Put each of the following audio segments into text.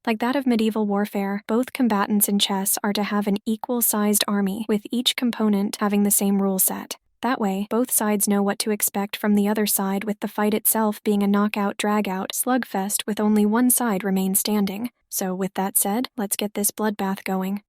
Like that of medieval warfare, both combatants in chess are to have an equal-sized army, with each component having the same rule set. That way, both sides know what to expect from the other side, with the fight itself being a knockout-drag-out slugfest with only one side remain standing. So with that said, let's get this bloodbath going.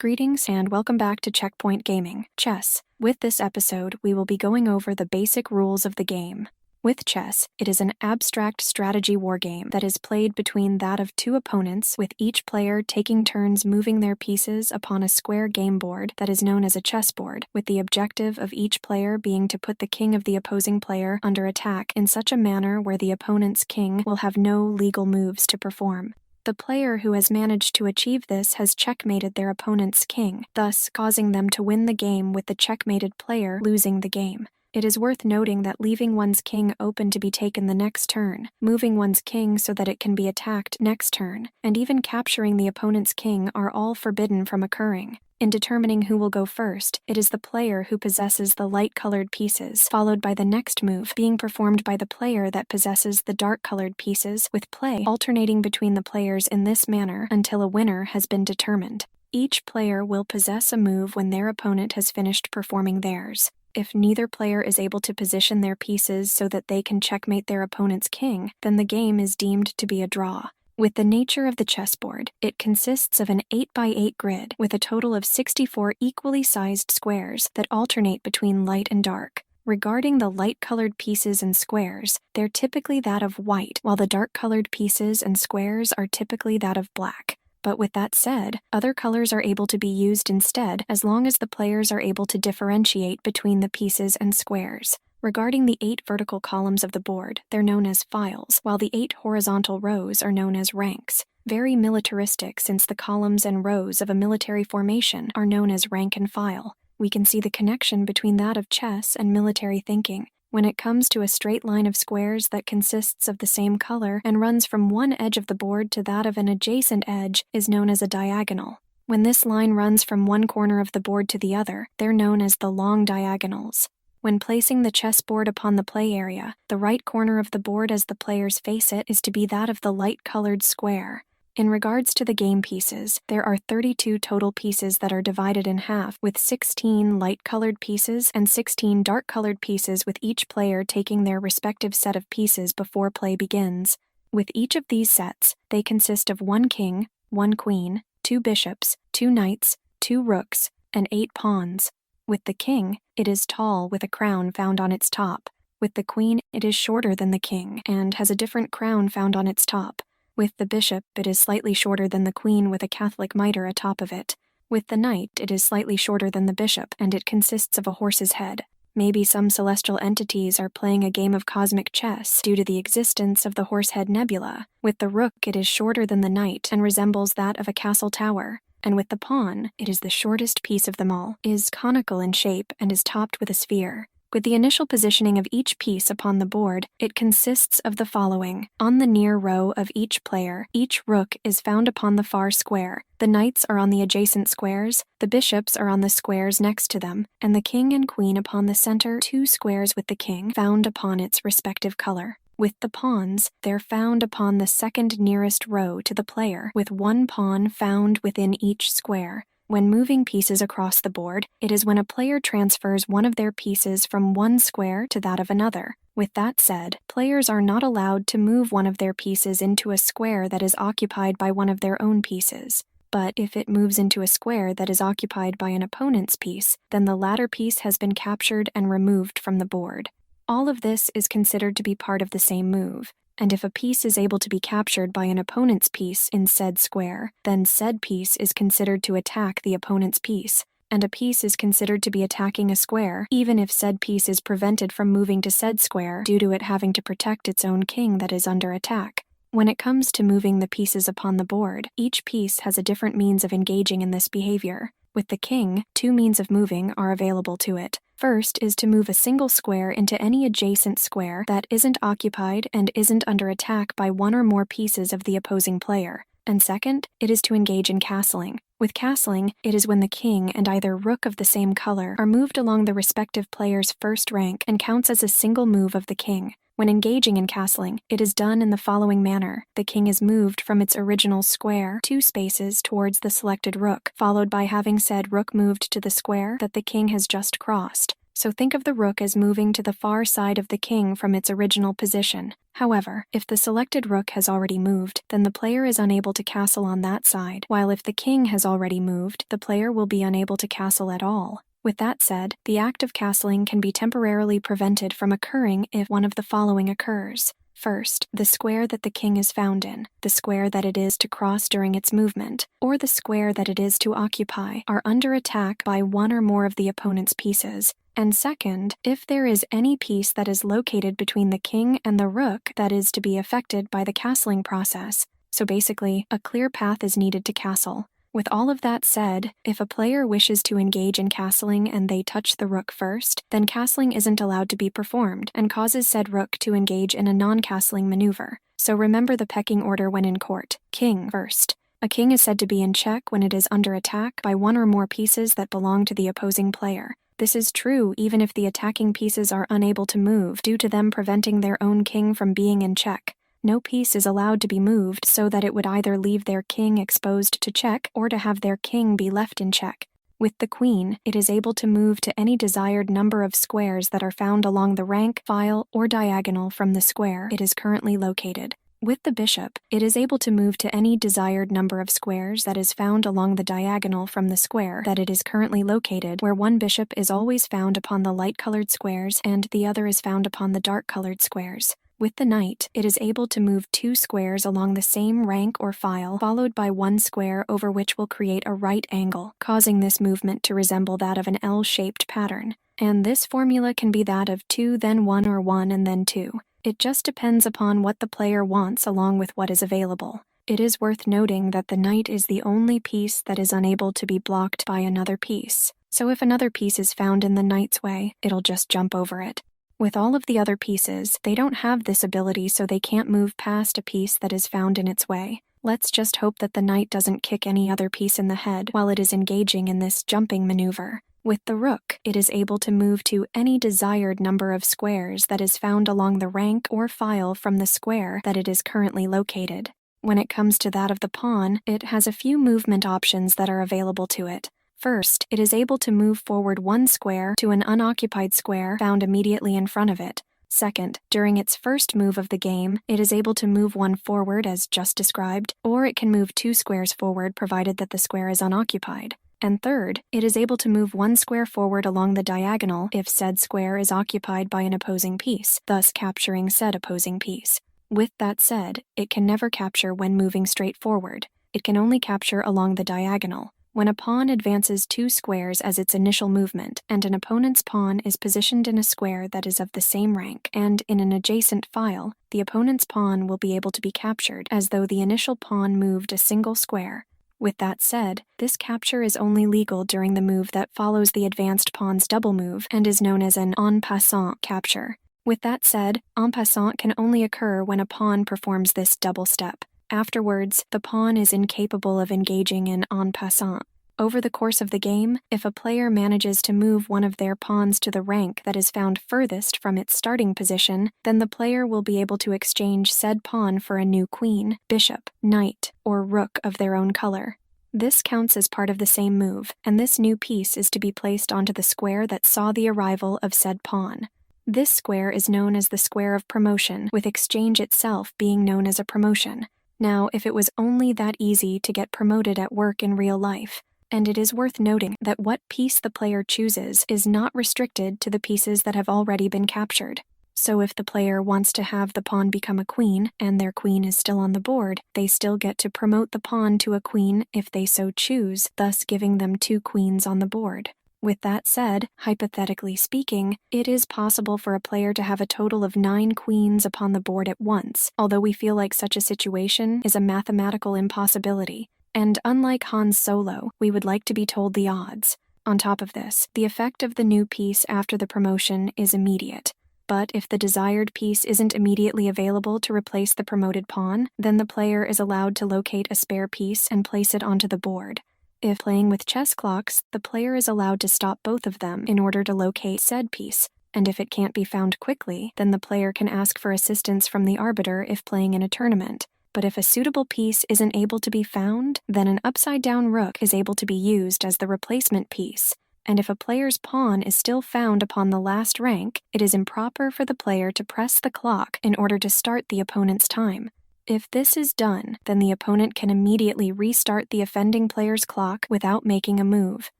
Greetings and welcome back to Checkpoint Gaming, Chess. With this episode, we will be going over the basic rules of the game. With chess, it is an abstract strategy wargame that is played between that of two opponents, with each player taking turns moving their pieces upon a square game board that is known as a chessboard, with the objective of each player being to put the king of the opposing player under attack in such a manner where the opponent's king will have no legal moves to perform. The player who has managed to achieve this has checkmated their opponent's king, thus causing them to win the game with the checkmated player losing the game. It is worth noting that leaving one's king open to be taken the next turn, moving one's king so that it can be attacked next turn, and even capturing the opponent's king are all forbidden from occurring. In determining who will go first, it is the player who possesses the light-colored pieces, followed by the next move being performed by the player that possesses the dark-colored pieces, with play alternating between the players in this manner until a winner has been determined. Each player will possess a move when their opponent has finished performing theirs. If neither player is able to position their pieces so that they can checkmate their opponent's king, then the game is deemed to be a draw. With the nature of the chessboard, it consists of an 8x8 grid with a total of 64 equally sized squares that alternate between light and dark. Regarding the light-colored pieces and squares, they're typically that of white, while the dark-colored pieces and squares are typically that of black. But with that said, other colors are able to be used instead as long as the players are able to differentiate between the pieces and squares. Regarding the 8 vertical columns of the board, they're known as files, while the 8 horizontal rows are known as ranks. Very militaristic, since the columns and rows of a military formation are known as rank and file. We can see the connection between that of chess and military thinking. When it comes to a straight line of squares that consists of the same color and runs from one edge of the board to that of an adjacent edge is known as a diagonal. When this line runs from one corner of the board to the other, they're known as the long diagonals. When placing the chessboard upon the play area, the right corner of the board as the players face it is to be that of the light-colored square. In regards to the game pieces, there are 32 total pieces that are divided in half, with 16 light-colored pieces and 16 dark-colored pieces, with each player taking their respective set of pieces before play begins. With each of these sets, they consist of 1 king, 1 queen, 2 bishops, 2 knights, 2 rooks, and 8 pawns. With the king, it is tall with a crown found on its top. With the queen, it is shorter than the king and has a different crown found on its top. With the bishop, it is slightly shorter than the queen with a Catholic mitre atop of it. With the knight, it is slightly shorter than the bishop, and it consists of a horse's head. Maybe some celestial entities are playing a game of cosmic chess due to the existence of the Horsehead Nebula. With the rook, it is shorter than the knight and resembles that of a castle tower. And with the pawn, it is the shortest piece of them all, is conical in shape, and is topped with a sphere. With the initial positioning of each piece upon the board, it consists of the following. On the near row of each player, each rook is found upon the far square. The knights are on the adjacent squares, the bishops are on the squares next to them, and the king and queen upon the center 2 squares with the king found upon its respective color. With the pawns, they're found upon the second nearest row to the player, with 1 pawn found within each square. When moving pieces across the board, it is when a player transfers one of their pieces from one square to that of another. With that said, players are not allowed to move one of their pieces into a square that is occupied by one of their own pieces. But if it moves into a square that is occupied by an opponent's piece, then the latter piece has been captured and removed from the board. All of this is considered to be part of the same move. And if a piece is able to be captured by an opponent's piece in said square, then said piece is considered to attack the opponent's piece, and a piece is considered to be attacking a square, even if said piece is prevented from moving to said square due to it having to protect its own king that is under attack. When it comes to moving the pieces upon the board, each piece has a different means of engaging in this behavior. With the king, 2 means of moving are available to it. First is to move a single square into any adjacent square that isn't occupied and isn't under attack by one or more pieces of the opposing player. And second, it is to engage in castling. With castling, it is when the king and either rook of the same color are moved along the respective player's first rank and counts as a single move of the king. When engaging in castling, it is done in the following manner. The king is moved from its original square 2 spaces towards the selected rook, followed by having said rook moved to the square that the king has just crossed. So think of the rook as moving to the far side of the king from its original position. However, if the selected rook has already moved, then the player is unable to castle on that side, while if the king has already moved, the player will be unable to castle at all. With that said, the act of castling can be temporarily prevented from occurring if one of the following occurs. First, the square that the king is found in, the square that it is to cross during its movement, or the square that it is to occupy are under attack by one or more of the opponent's pieces. And second, if there is any piece that is located between the king and the rook that is to be affected by the castling process. So basically, a clear path is needed to castle. With all of that said, if a player wishes to engage in castling and they touch the rook first, then castling isn't allowed to be performed and causes said rook to engage in a non-castling maneuver. So remember the pecking order when in court. King first. A king is said to be in check when it is under attack by one or more pieces that belong to the opposing player. This is true even if the attacking pieces are unable to move due to them preventing their own king from being in check. No piece is allowed to be moved so that it would either leave their king exposed to check or to have their king be left in check. With the queen, it is able to move to any desired number of squares that are found along the rank, file, or diagonal from the square it is currently located. With the bishop, it is able to move to any desired number of squares that is found along the diagonal from the square that it is currently located, where one bishop is always found upon the light-colored squares and the other is found upon the dark-colored squares. With the knight, it is able to move 2 squares along the same rank or file, followed by 1 square over which will create a right angle, causing this movement to resemble that of an L-shaped pattern. And this formula can be that of 2 then 1 or 1 and then 2. It just depends upon what the player wants along with what is available. It is worth noting that the knight is the only piece that is unable to be blocked by another piece. So if another piece is found in the knight's way, it'll just jump over it. With all of the other pieces, they don't have this ability, so they can't move past a piece that is found in its way. Let's just hope that the knight doesn't kick any other piece in the head while it is engaging in this jumping maneuver. With the rook, it is able to move to any desired number of squares that is found along the rank or file from the square that it is currently located. When it comes to that of the pawn, it has a few movement options that are available to it. First, it is able to move forward 1 square to an unoccupied square found immediately in front of it. Second, during its first move of the game, it is able to move 1 forward as just described, or it can move 2 squares forward provided that the square is unoccupied. And third, it is able to move 1 square forward along the diagonal if said square is occupied by an opposing piece, thus capturing said opposing piece. With that said, it can never capture when moving straight forward. It can only capture along the diagonal. When a pawn advances 2 squares as its initial movement, and an opponent's pawn is positioned in a square that is of the same rank and in an adjacent file, the opponent's pawn will be able to be captured as though the initial pawn moved a single square. With that said, this capture is only legal during the move that follows the advanced pawn's double move and is known as an en passant capture. With that said, en passant can only occur when a pawn performs this double step. Afterwards, the pawn is incapable of engaging in en passant. Over the course of the game, if a player manages to move one of their pawns to the rank that is found furthest from its starting position, then the player will be able to exchange said pawn for a new queen, bishop, knight, or rook of their own color. This counts as part of the same move, and this new piece is to be placed onto the square that saw the arrival of said pawn. This square is known as the square of promotion, with exchange itself being known as a promotion. Now, if it was only that easy to get promoted at work in real life, and it is worth noting that what piece the player chooses is not restricted to the pieces that have already been captured. So if the player wants to have the pawn become a queen, and their queen is still on the board, they still get to promote the pawn to a queen if they so choose, thus giving them 2 queens on the board. With that said, hypothetically speaking, it is possible for a player to have a total of 9 queens upon the board at once, although we feel like such a situation is a mathematical impossibility. And unlike Han Solo, we would like to be told the odds. On top of this, the effect of the new piece after the promotion is immediate. But if the desired piece isn't immediately available to replace the promoted pawn, then the player is allowed to locate a spare piece and place it onto the board. If playing with chess clocks, the player is allowed to stop both of them in order to locate said piece. and if it can't be found quickly, then the player can ask for assistance from the arbiter if playing in a tournament. But if a suitable piece isn't able to be found, then an upside-down rook is able to be used as the replacement piece. And if a player's pawn is still found upon the last rank, it is improper for the player to press the clock in order to start the opponent's time. If this is done, then the opponent can immediately restart the offending player's clock without making a move.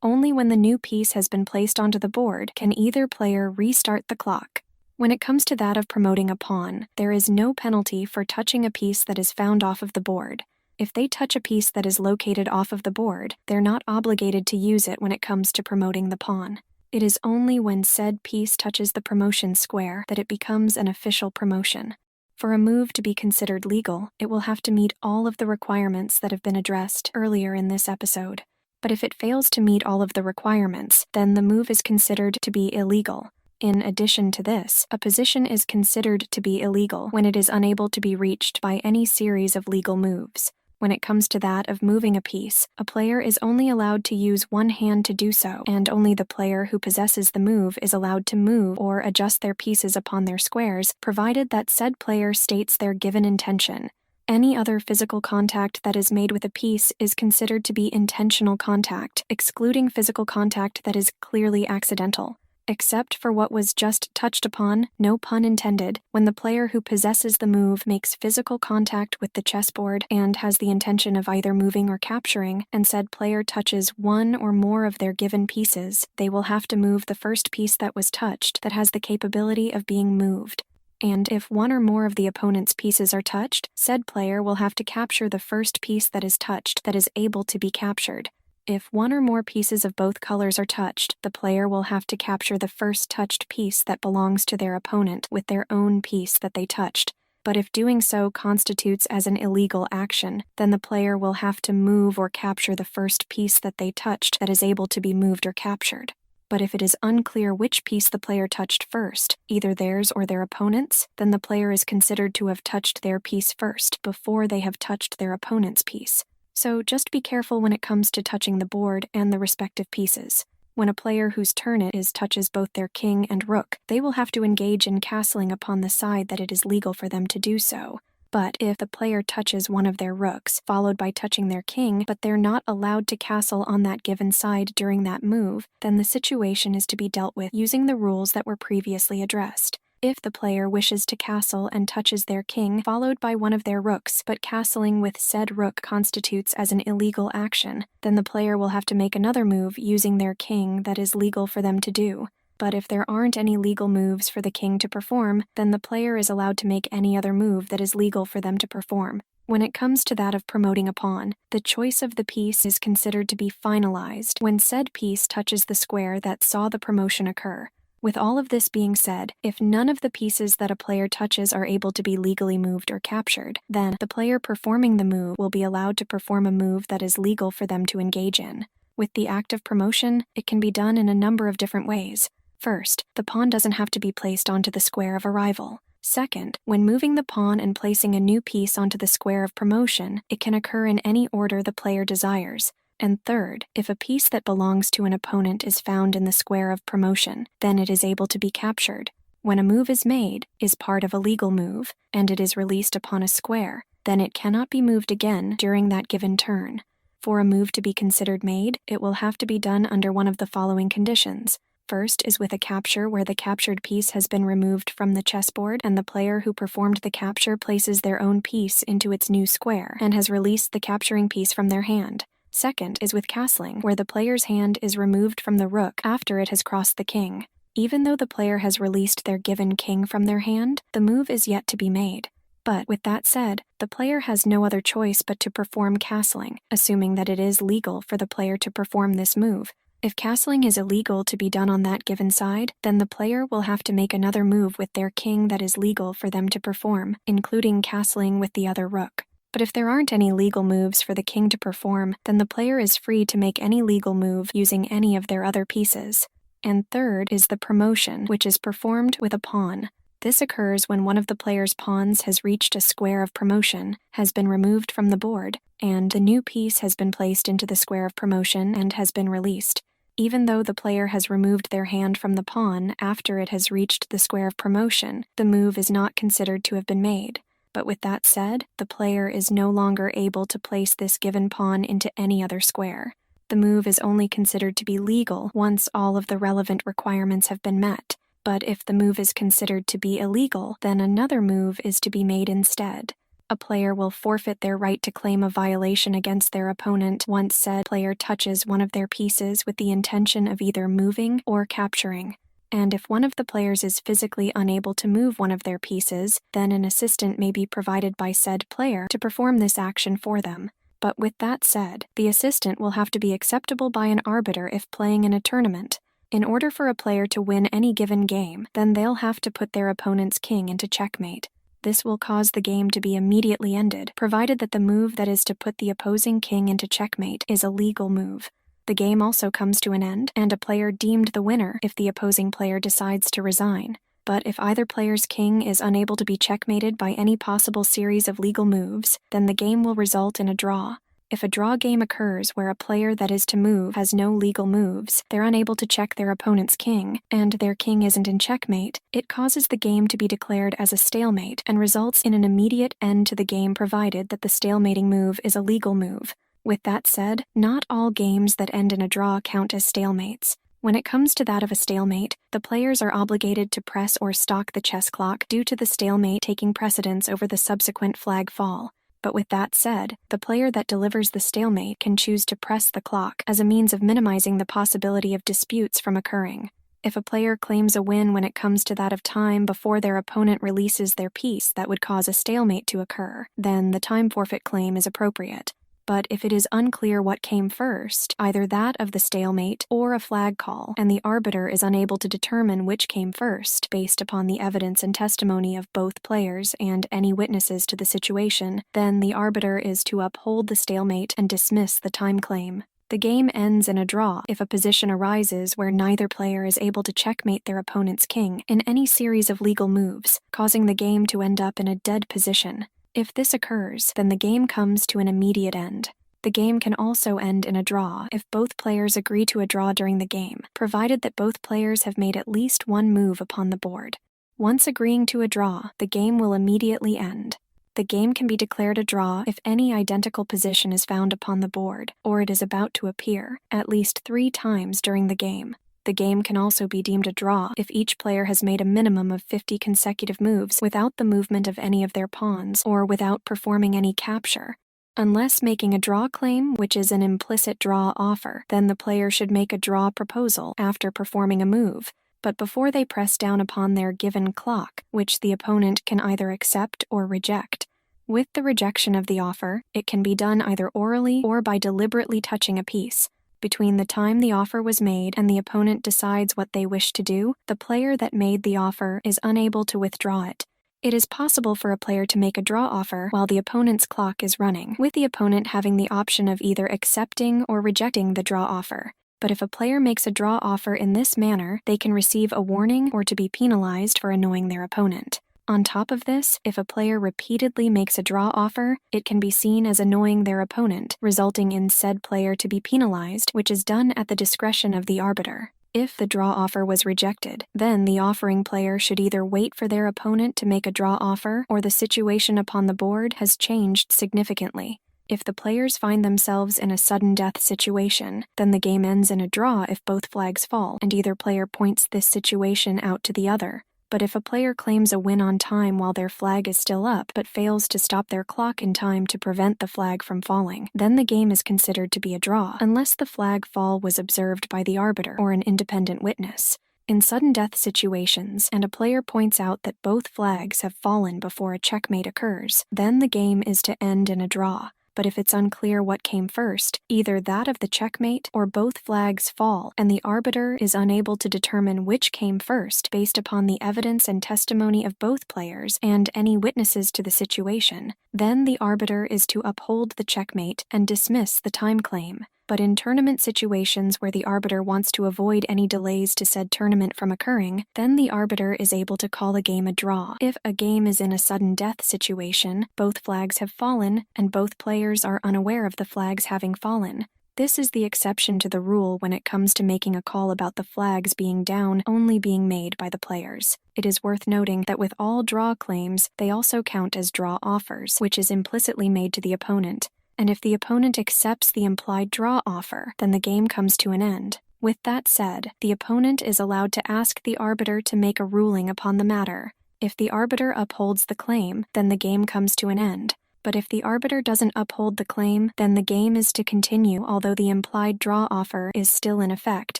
Only when the new piece has been placed onto the board can either player restart the clock. When it comes to that of promoting a pawn, there is no penalty for touching a piece that is found off of the board. If they touch a piece that is located off of the board, they're not obligated to use it when it comes to promoting the pawn. It is only when said piece touches the promotion square that it becomes an official promotion. For a move to be considered legal, it will have to meet all of the requirements that have been addressed earlier in this episode. But if it fails to meet all of the requirements, then the move is considered to be illegal. In addition to this, a position is considered to be illegal when it is unable to be reached by any series of legal moves. When it comes to that of moving a piece, a player is only allowed to use one hand to do so, and only the player who possesses the move is allowed to move or adjust their pieces upon their squares, provided that said player states their given intention. Any other physical contact that is made with a piece is considered to be intentional contact, excluding physical contact that is clearly accidental. Except for what was just touched upon, no pun intended, when the player who possesses the move makes physical contact with the chessboard and has the intention of either moving or capturing, and said player touches one or more of their given pieces, they will have to move the first piece that was touched that has the capability of being moved. And if one or more of the opponent's pieces are touched, said player will have to capture the first piece that is touched that is able to be captured. If one or more pieces of both colors are touched, the player will have to capture the first touched piece that belongs to their opponent with their own piece that they touched. But if doing so constitutes as an illegal action, then the player will have to move or capture the first piece that they touched that is able to be moved or captured. But if it is unclear which piece the player touched first, either theirs or their opponent's, then the player is considered to have touched their piece first before they have touched their opponent's piece. So just be careful when it comes to touching the board and the respective pieces. When a player whose turn it is touches both their king and rook, they will have to engage in castling upon the side that it is legal for them to do so. But if the player touches one of their rooks, followed by touching their king, but they're not allowed to castle on that given side during that move, then the situation is to be dealt with using the rules that were previously addressed. If the player wishes to castle and touches their king, followed by one of their rooks, but castling with said rook constitutes as an illegal action, then the player will have to make another move using their king that is legal for them to do. But if there aren't any legal moves for the king to perform, then the player is allowed to make any other move that is legal for them to perform. When it comes to that of promoting a pawn, the choice of the piece is considered to be finalized when said piece touches the square that saw the promotion occur. With all of this being said, if none of the pieces that a player touches are able to be legally moved or captured, then the player performing the move will be allowed to perform a move that is legal for them to engage in. With the act of promotion, it can be done in a number of different ways. First, the pawn doesn't have to be placed onto the square of arrival. Second, when moving the pawn and placing a new piece onto the square of promotion, it can occur in any order the player desires. And third, if a piece that belongs to an opponent is found in the square of promotion, then it is able to be captured. When a move is made, is part of a legal move, and it is released upon a square, then it cannot be moved again during that given turn. For a move to be considered made, it will have to be done under one of the following conditions. First is with a capture where the captured piece has been removed from the chessboard and the player who performed the capture places their own piece into its new square and has released the capturing piece from their hand. Second is with castling, where the player's hand is removed from the rook after it has crossed the king. Even though the player has released their given king from their hand, the move is yet to be made. But with that said, the player has no other choice but to perform castling, assuming that it is legal for the player to perform this move. If castling is illegal to be done on that given side, then the player will have to make another move with their king that is legal for them to perform, including castling with the other rook. But if there aren't any legal moves for the king to perform, then the player is free to make any legal move using any of their other pieces. And third is the promotion, which is performed with a pawn. This occurs when one of the player's pawns has reached a square of promotion, has been removed from the board, and the new piece has been placed into the square of promotion and has been released. Even though the player has removed their hand from the pawn after it has reached the square of promotion, the move is not considered to have been made. But with that said, the player is no longer able to place this given pawn into any other square. The move is only considered to be legal once all of the relevant requirements have been met. But if the move is considered to be illegal, then another move is to be made instead. A player will forfeit their right to claim a violation against their opponent once said player touches one of their pieces with the intention of either moving or capturing. And if one of the players is physically unable to move one of their pieces, then an assistant may be provided by said player to perform this action for them. But with that said, the assistant will have to be acceptable by an arbiter if playing in a tournament. In order for a player to win any given game, then they'll have to put their opponent's king into checkmate. This will cause the game to be immediately ended, provided that the move that is to put the opposing king into checkmate is a legal move. The game also comes to an end, and a player deemed the winner if the opposing player decides to resign. But if either player's king is unable to be checkmated by any possible series of legal moves, then the game will result in a draw. If a draw game occurs where a player that is to move has no legal moves, they're unable to check their opponent's king, and their king isn't in checkmate, it causes the game to be declared as a stalemate and results in an immediate end to the game provided that the stalemating move is a legal move. With that said, not all games that end in a draw count as stalemates. When it comes to that of a stalemate, the players are obligated to press or stalk the chess clock due to the stalemate taking precedence over the subsequent flag fall. But with that said, the player that delivers the stalemate can choose to press the clock as a means of minimizing the possibility of disputes from occurring. If a player claims a win when it comes to that of time before their opponent releases their piece that would cause a stalemate to occur, then the time forfeit claim is appropriate. But if it is unclear what came first, either that of the stalemate or a flag call, and the arbiter is unable to determine which came first based upon the evidence and testimony of both players and any witnesses to the situation, then the arbiter is to uphold the stalemate and dismiss the time claim. The game ends in a draw if a position arises where neither player is able to checkmate their opponent's king in any series of legal moves, causing the game to end up in a dead position. If this occurs, then the game comes to an immediate end. The game can also end in a draw if both players agree to a draw during the game, provided that both players have made at least one move upon the board. Once agreeing to a draw, the game will immediately end. The game can be declared a draw if any identical position is found upon the board, or it is about to appear, at least 3 times during the game. The game can also be deemed a draw if each player has made a minimum of 50 consecutive moves without the movement of any of their pawns or without performing any capture. Unless making a draw claim, which is an implicit draw offer, then the player should make a draw proposal after performing a move, but before they press down upon their given clock, which the opponent can either accept or reject. With the rejection of the offer, it can be done either orally or by deliberately touching a piece. Between the time the offer was made and the opponent decides what they wish to do, the player that made the offer is unable to withdraw it. It is possible for a player to make a draw offer while the opponent's clock is running, with the opponent having the option of either accepting or rejecting the draw offer. But if a player makes a draw offer in this manner, they can receive a warning or to be penalized for annoying their opponent. On top of this, if a player repeatedly makes a draw offer, it can be seen as annoying their opponent, resulting in said player to be penalized, which is done at the discretion of the arbiter. If the draw offer was rejected, then the offering player should either wait for their opponent to make a draw offer or the situation upon the board has changed significantly. If the players find themselves in a sudden death situation, then the game ends in a draw if both flags fall and either player points this situation out to the other. But if a player claims a win on time while their flag is still up but fails to stop their clock in time to prevent the flag from falling, then the game is considered to be a draw unless the flag fall was observed by the arbiter or an independent witness. In sudden death situations, and a player points out that both flags have fallen before a checkmate occurs, then the game is to end in a draw. But if it's unclear what came first, either that of the checkmate or both flags fall, and the arbiter is unable to determine which came first based upon the evidence and testimony of both players and any witnesses to the situation, then the arbiter is to uphold the checkmate and dismiss the time claim. But in tournament situations where the arbiter wants to avoid any delays to said tournament from occurring, then the arbiter is able to call a game a draw. If a game is in a sudden death situation, both flags have fallen, and both players are unaware of the flags having fallen. This is the exception to the rule when it comes to making a call about the flags being down only being made by the players. It is worth noting that with all draw claims, they also count as draw offers, which is implicitly made to the opponent. And if the opponent accepts the implied draw offer, then the game comes to an end. With that said, the opponent is allowed to ask the arbiter to make a ruling upon the matter. If the arbiter upholds the claim, then the game comes to an end. But if the arbiter doesn't uphold the claim, then the game is to continue although the implied draw offer is still in effect,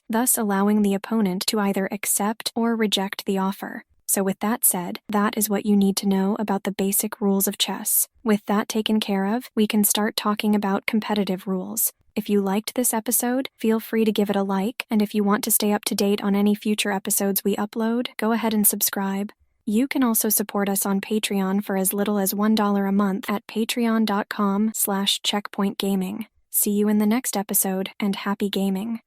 thus allowing the opponent to either accept or reject the offer. So with that said, that is what you need to know about the basic rules of chess. With that taken care of, we can start talking about competitive rules. If you liked this episode, feel free to give it a like, and if you want to stay up to date on any future episodes we upload, go ahead and subscribe. You can also support us on Patreon for as little as $1 a month at patreon.com/checkpointgaming. See you in the next episode, and happy gaming.